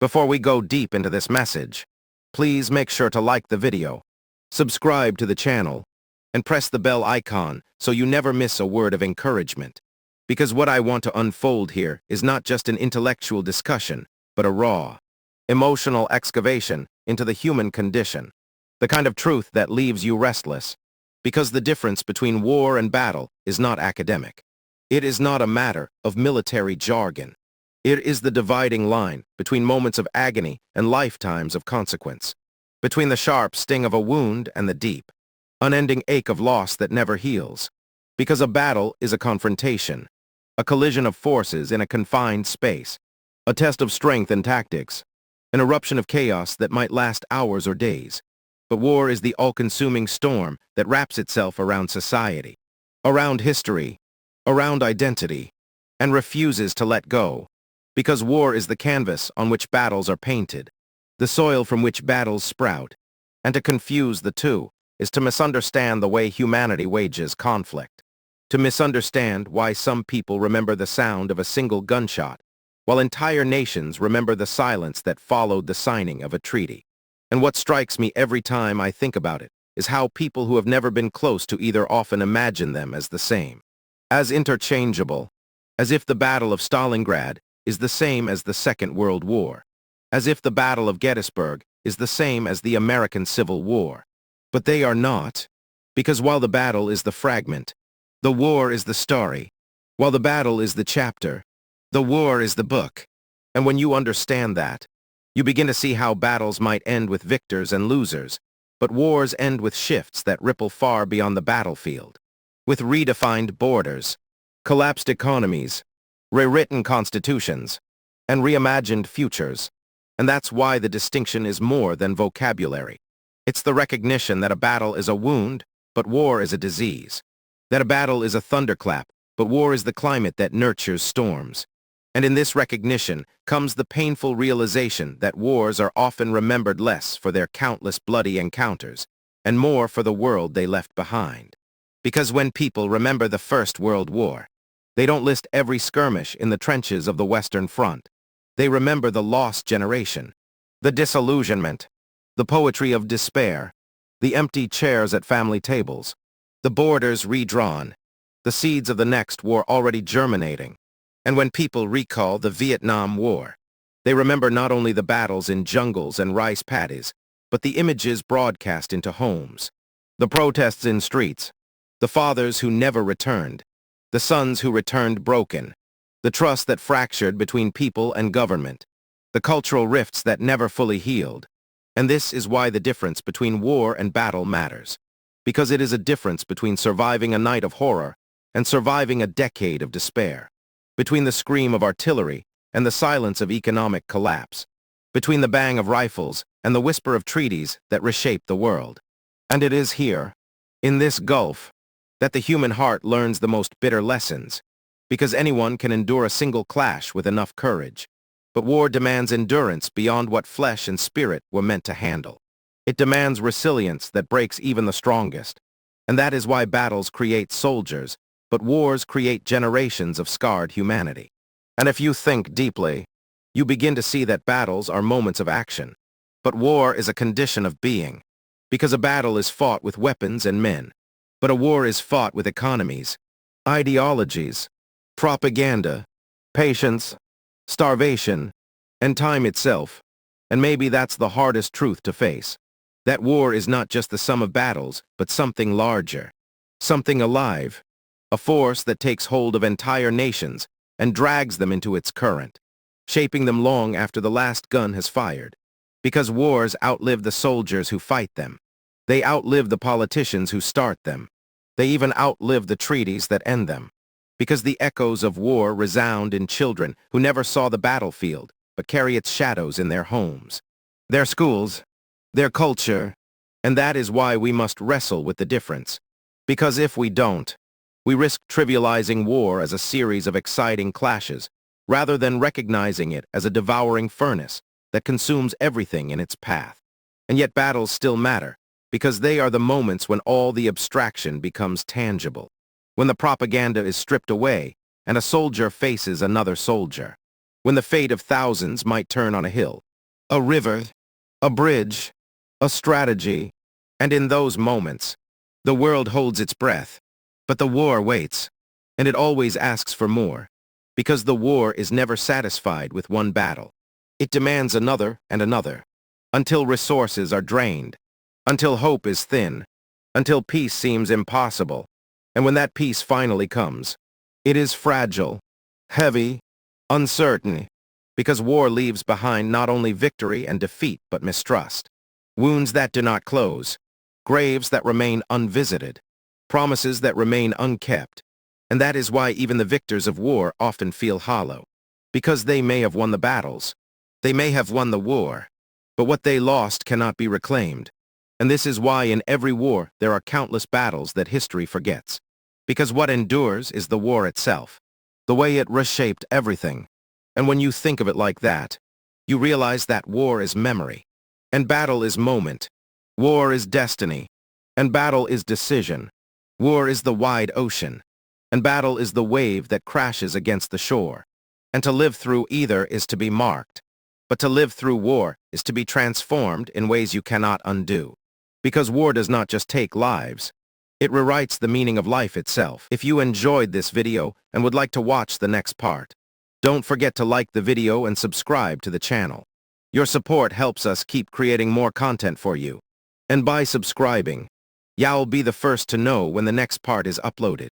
Before we go deep into this message, please make sure to like the video, subscribe to the channel, and press the bell icon so you never miss a word of encouragement. Because what I want to unfold here is not just an intellectual discussion, but a raw, emotional excavation into the human condition. The kind of truth that leaves you restless. Because the difference between war and battle is not academic. It is not a matter of military jargon. It is the dividing line between moments of agony and lifetimes of consequence. Between the sharp sting of a wound and the deep, unending ache of loss that never heals. Because a battle is a confrontation, a collision of forces in a confined space, a test of strength and tactics, an eruption of chaos that might last hours or days. But war is the all-consuming storm that wraps itself around society, around history, around identity, and refuses to let go. Because war is the canvas on which battles are painted, the soil from which battles sprout, and to confuse the two is to misunderstand the way humanity wages conflict, to misunderstand why some people remember the sound of a single gunshot, while entire nations remember the silence that followed the signing of a treaty. And what strikes me every time I think about it is how people who have never been close to either often imagine them as the same, as interchangeable, as if the Battle of Stalingrad is the same as the Second World War, as if the Battle of Gettysburg is the same as the American Civil War. But they are not, because while the battle is the fragment, the war is the story. While the battle is the chapter, the war is the book. And when you understand that, you begin to see how battles might end with victors and losers, but wars end with shifts that ripple far beyond the battlefield, with redefined borders, collapsed economies, rewritten constitutions, and reimagined futures. And that's why the distinction is more than vocabulary. It's the recognition that a battle is a wound, but war is a disease. That a battle is a thunderclap, but war is the climate that nurtures storms. And in this recognition comes the painful realization that wars are often remembered less for their countless bloody encounters, and more for the world they left behind. Because when people remember the First World War, they don't list every skirmish in the trenches of the Western Front. They remember the lost generation, the disillusionment, the poetry of despair, the empty chairs at family tables, the borders redrawn, the seeds of the next war already germinating. And when people recall the Vietnam War, they remember not only the battles in jungles and rice paddies, but the images broadcast into homes, the protests in streets, the fathers who never returned, the sons who returned broken, the trust that fractured between people and government, the cultural rifts that never fully healed. And this is why the difference between war and battle matters, because it is a difference between surviving a night of horror and surviving a decade of despair, between the scream of artillery and the silence of economic collapse, between the bang of rifles and the whisper of treaties that reshape the world. And it is here, in this gulf, that the human heart learns the most bitter lessons, because anyone can endure a single clash with enough courage. But war demands endurance beyond what flesh and spirit were meant to handle. It demands resilience that breaks even the strongest. And that is why battles create soldiers, but wars create generations of scarred humanity. And if you think deeply, you begin to see that battles are moments of action. But war is a condition of being, because a battle is fought with weapons and men. But a war is fought with economies, ideologies, propaganda, patience, starvation, and time itself. And maybe that's the hardest truth to face. That war is not just the sum of battles, but something larger, something alive, a force that takes hold of entire nations and drags them into its current, shaping them long after the last gun has fired. Because wars outlive the soldiers who fight them. They outlive the politicians who start them. They even outlive the treaties that end them. Because the echoes of war resound in children who never saw the battlefield, but carry its shadows in their homes, their schools, their culture. And that is why we must wrestle with the difference. Because if we don't, we risk trivializing war as a series of exciting clashes, rather than recognizing it as a devouring furnace that consumes everything in its path. And yet battles still matter, because they are the moments when all the abstraction becomes tangible, when the propaganda is stripped away and a soldier faces another soldier, when the fate of thousands might turn on a hill, a river, a bridge, a strategy, and in those moments, the world holds its breath, but the war waits, and it always asks for more, because the war is never satisfied with one battle. It demands another and another, until resources are drained, until hope is thin, until peace seems impossible, and when that peace finally comes, it is fragile, heavy, uncertain, because war leaves behind not only victory and defeat but mistrust, wounds that do not close, graves that remain unvisited, promises that remain unkept, and that is why even the victors of war often feel hollow, because they may have won the battles, they may have won the war, but what they lost cannot be reclaimed, and this is why in every war there are countless battles that history forgets, because what endures is the war itself, the way it reshaped everything. And when you think of it like that, you realize that war is memory, and battle is moment. War is destiny, and battle is decision. War is the wide ocean, and battle is the wave that crashes against the shore. And to live through either is to be marked. But to live through war is to be transformed in ways you cannot undo. Because war does not just take lives, it rewrites the meaning of life itself. If you enjoyed this video and would like to watch the next part, don't forget to like the video and subscribe to the channel. Your support helps us keep creating more content for you. And by subscribing, you'll be the first to know when the next part is uploaded.